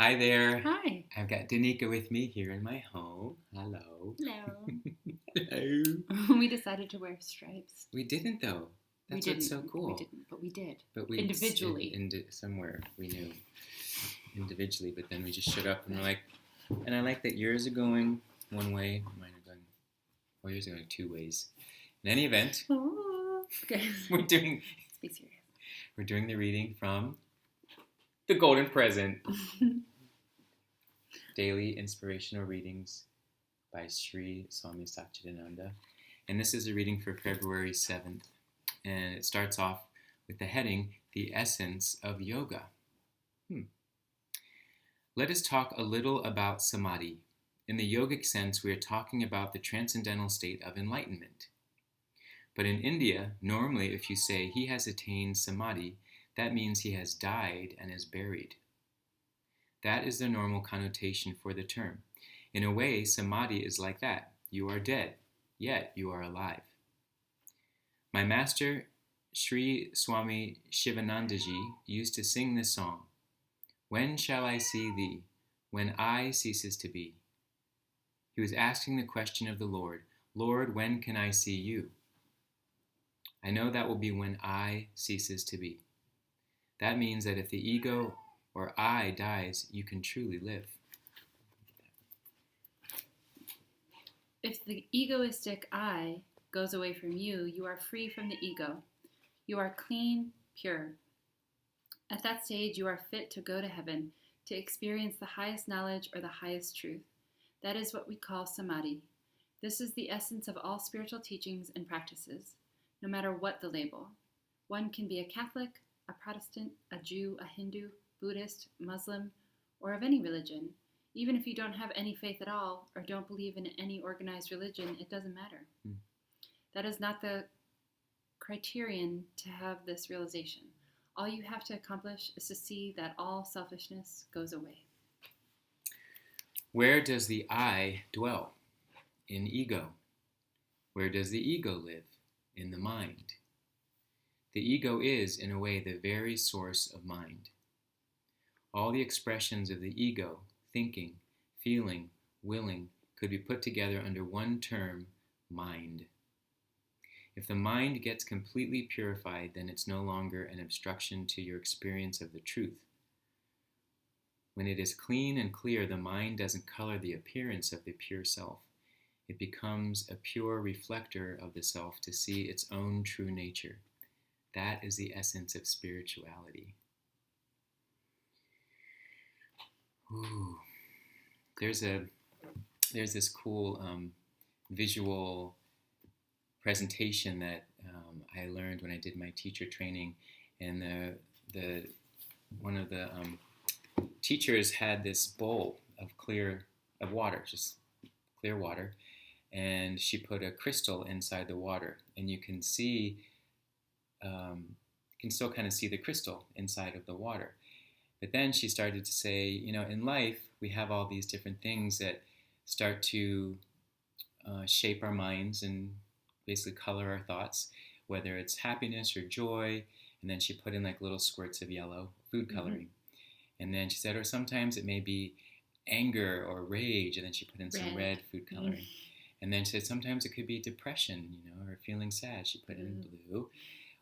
Hi there. Hi. I've got Danica with me here in my home. Hello. Hello. Hello. We decided to wear stripes. We didn't though. We That's what's didn't. so We cool. didn't, but we did. But we Individually. somewhere we knew individually, but then we just showed up and we're like, and I like that yours are going one way, mine are going, well, yours are going two ways. In any event, Oh. Okay. we're doing Let's be serious. we're doing the reading from The Golden Present. Daily Inspirational Readings by Sri Swami Satchidananda. And this is a reading for February 7th. And it starts off with the heading, The Essence of Yoga. Let us talk a little about samadhi. In the yogic sense, we are talking about the transcendental state of enlightenment. But in India, normally if you say he has attained samadhi, that means he has died and is buried. That is the normal connotation for the term. In a way, samadhi is like that. You are dead, yet you are alive. My master, Sri Swami Shivanandaji, used to sing this song. When shall I see thee? When I ceases to be. He was asking the question of the Lord, Lord, when can I see you? I know that will be when I ceases to be. That means that if the ego or I dies, you can truly live. If the egoistic I goes away from you, you are free from the ego. You are clean, pure. At that stage, you are fit to go to heaven, to experience the highest knowledge or the highest truth. That is what we call samadhi. This is the essence of all spiritual teachings and practices, no matter what the label. One can be a Catholic, a Protestant, a Jew, a Hindu, Buddhist, Muslim, or of any religion. Even if you don't have any faith at all or don't believe in any organized religion, it doesn't matter. That is not the criterion to have this realization. All you have to accomplish is to see that all selfishness goes away. Where does the I dwell? In ego. Where does the ego live? In the mind. The ego is, in a way, the very source of mind. All the expressions of the ego, thinking, feeling, willing, could be put together under one term, mind. If the mind gets completely purified, then it's no longer an obstruction to your experience of the truth. When it is clean and clear, the mind doesn't color the appearance of the pure self. It becomes a pure reflector of the self to see its own true nature. That is the essence of spirituality. Ooh. There's this cool visual presentation that I learned when I did my teacher training, and the one of the teachers had this bowl of water, just clear water, and she put a crystal inside the water, and you can still kind of see the crystal inside of the water. But then she started to say, in life we have all these different things that start to shape our minds and basically color our thoughts, whether it's happiness or joy. And then she put in like little squirts of yellow, food coloring. And then she said, or sometimes it may be anger or rage, and then she put in some red food coloring. And then she said sometimes it could be depression, or feeling sad. She put in blue.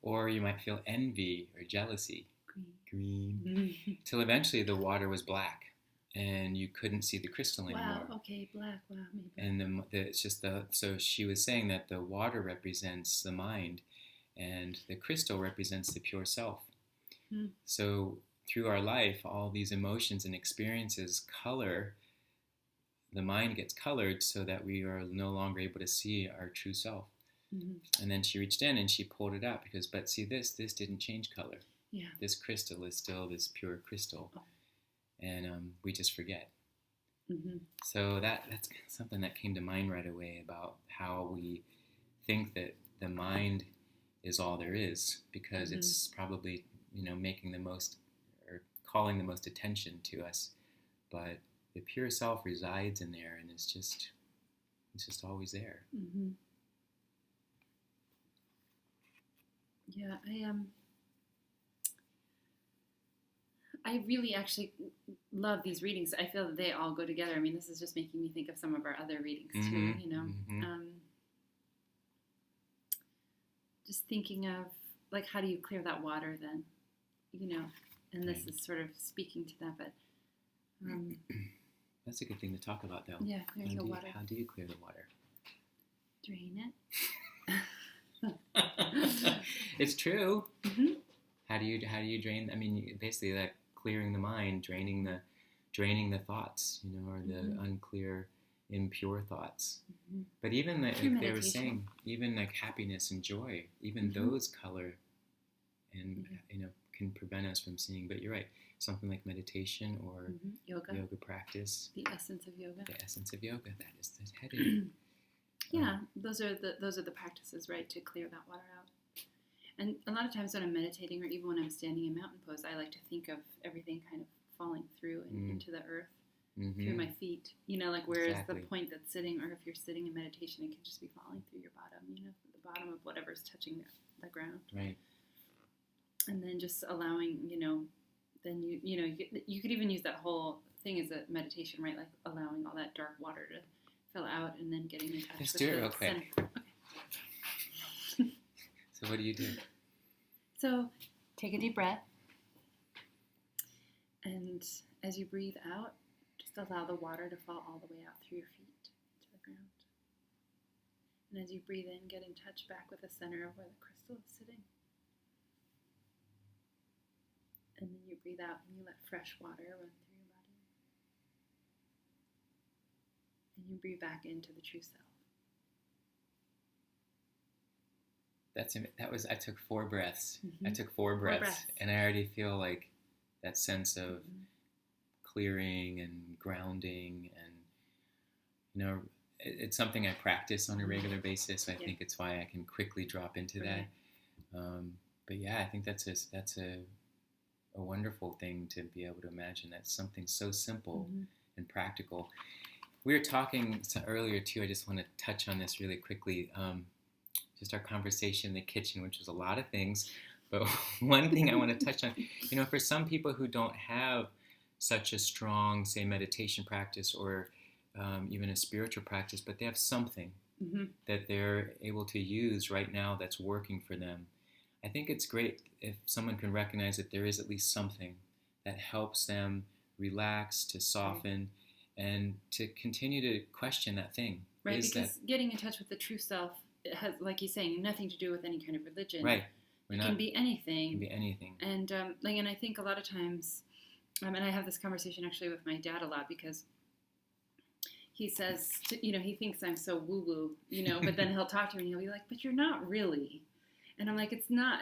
Or you might feel envy or jealousy. Green. Till eventually the water was black, and you couldn't see the crystal anymore. Wow. Okay. Black. Wow. Maybe. And it's just so she was saying that the water represents the mind, and the crystal represents the pure self. So through our life, all these emotions and experiences color. The mind gets colored so that we are no longer able to see our true self. And then she reached in and she pulled it out but see this didn't change color. Yeah. This crystal is still this pure crystal. And we just forget. So that's something that came to mind right away about how we think that the mind is all there is, because it's probably making the most or calling the most attention to us, but the pure self resides in there, and it's just always there. Yeah, I really actually love these readings. I feel that they all go together. I mean, this is just making me think of some of our other readings too, you know. Just thinking of, like, how do you clear that water then, you know? And this is sort of speaking to that, but... That's a good thing to talk about, though. Yeah, clearing the water. How do you clear the water? Drain it. It's true. Mm-hmm. How do you drain? I mean, basically, that clearing the mind, draining the thoughts, you know, or the unclear, impure thoughts. Mm-hmm. But even like Through they were meditation. saying, even like happiness and joy, even those color, and you know, can prevent us from seeing. But you're right. Something like meditation or yoga practice. The essence of yoga. The essence of yoga. That is the heading. Yeah, those are the practices, right, to clear that water out. And a lot of times when I'm meditating, or even when I'm standing in mountain pose, I like to think of everything kind of falling through and into the earth through my feet. You know, like where is the point that's sitting, or if you're sitting in meditation, it can just be falling through your bottom. You know, the bottom of whatever's touching the ground. Right. And then just allowing, you know, then you could even use that whole thing as a meditation, right? Like allowing all that dark water to fill out, and then getting in touch Let's with do it the real quick. center. Okay. So what do you do? So take a deep breath, and as you breathe out, just allow the water to fall all the way out through your feet to the ground. And as you breathe in, get in touch back with the center of where the crystal is sitting. And then you breathe out and you let fresh water run through your body. And you breathe back into the true self. I took 4 breaths. I took 4 breaths. And I already feel like that sense of clearing and grounding, and you know, it's something I practice on a regular basis. I think it's why I can quickly drop into that. But yeah, I think that's a wonderful thing to be able to imagine. That's something so simple and practical. We were talking earlier too. I just want to touch on this really quickly. Just our conversation in the kitchen, which was a lot of things, but one thing I want to touch on, you know, for some people who don't have such a strong, say, meditation practice or even a spiritual practice, but they have something that they're able to use right now that's working for them. I think it's great if someone can recognize that there is at least something that helps them relax, to soften, and to continue to question that thing. Right, because getting in touch with the true self, it has, like you're saying, nothing to do with any kind of religion. Right. It can be anything. It can be anything. And and I think a lot of times, and I have this conversation actually with my dad a lot, because he says, he thinks I'm so woo-woo, but then he'll talk to me and he'll be like, but you're not really. And I'm like, it's not,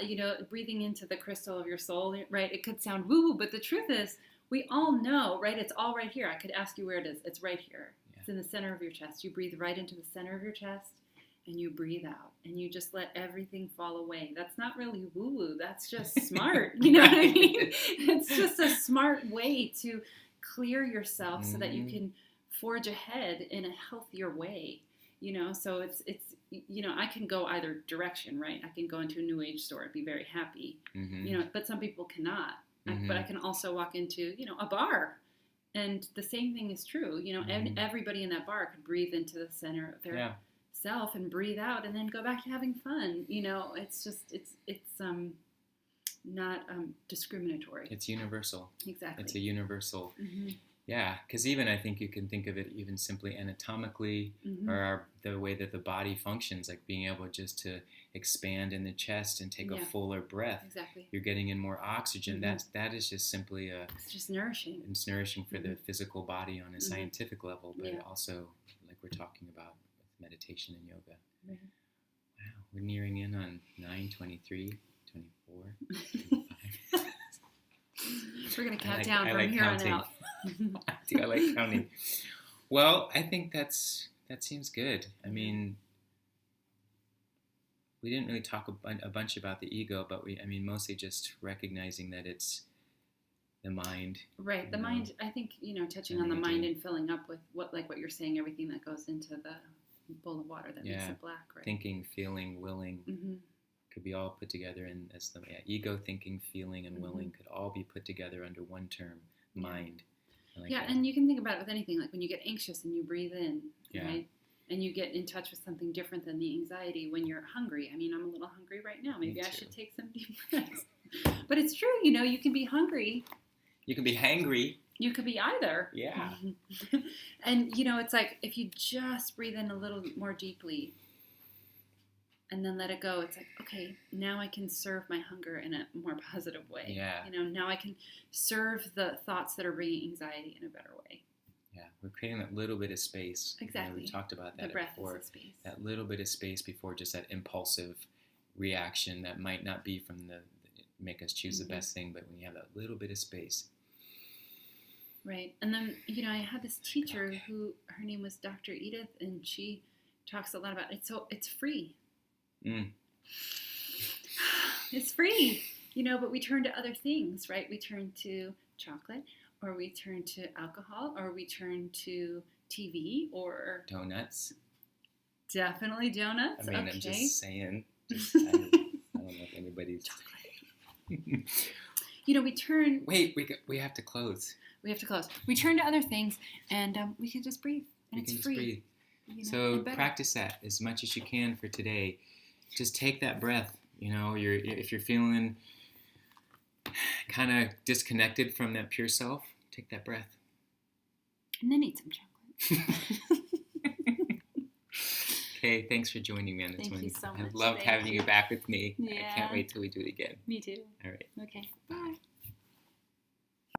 breathing into the crystal of your soul, right? It could sound woo-woo, but the truth is, we all know, right? It's all right here. I could ask you where it is. It's right here. Yeah. It's in the center of your chest. You breathe right into the center of your chest, and you breathe out, and you just let everything fall away. That's not really woo-woo. That's just smart. You know what I mean? It's just a smart way to clear yourself so that you can forge ahead in a healthier way. So it's I can go either direction, right? I can go into a new age store and be very happy, but some people cannot. But I can also walk into, a bar, and the same thing is true. Everybody in that bar could breathe into the center of their self and breathe out, and then go back to having fun. It's just it's not discriminatory. It's universal. Exactly. It's a universal. Yeah, because even I think you can think of it even simply anatomically, or the way that the body functions, like being able just to expand in the chest and take a fuller breath. Exactly. You're getting in more oxygen. That is just simply it's just nourishing. It's nourishing for the physical body on a scientific level, but also like we're talking about with meditation and yoga. Wow, we're nearing in on 9:23, 24, 25. We're going to count down from here on out. I like counting. Well, I think that seems good. I mean, we didn't really talk a bunch about the ego, but mostly just recognizing that it's the mind. Right. The mind, I think, touching on the mind and filling up with what you're saying, everything that goes into the bowl of water that makes it black, right? Thinking, feeling, willing. Could be all put together as the ego, thinking, feeling, and willing could all be put together under one term, mind. I like Yeah, that. and you can think about it with anything. Like when you get anxious and you breathe in, Yeah. right? And you get in touch with something different than the anxiety when you're hungry. I mean, I'm a little hungry right now. Maybe I too. should take some deep breaths. But it's true, you know, you can be hungry. You can be hangry. You could be either. Yeah. And, you know, it's like if you just breathe in a little more deeply and then let it go, it's like, okay, now I can serve my hunger in a more positive way. Yeah. You know, now I can serve the thoughts that are bringing anxiety in a better way. Yeah, we're creating that little bit of space. Exactly. We talked about that The breath before. is a space. That little bit of space before just that impulsive reaction that might not be from the make us choose the best thing, but when you have that little bit of space. Right. And then, you know, I had this teacher who, her name was Dr. Edith, and she talks a lot about it. So it's free. It's free, you know, but we turn to other things, right? We turn to chocolate, or we turn to alcohol, or we turn to TV, or Donuts. definitely donuts. I mean, okay. I'm just saying. I don't know if anybody's... You know, we turn... Wait, we have to close. We have to close. We turn to other things, and we can just breathe, and You it's can free. just breathe. You know, So and better. practice that as much as you can for today. Just take that breath. You know, if you're feeling kind of disconnected from that pure self, take that breath. And then eat some chocolate. Okay, thanks for joining me on this Thank one. you so I much. loved Thank having you you back with me. I Yeah. can't wait till we do it again. Me too. All right. Okay.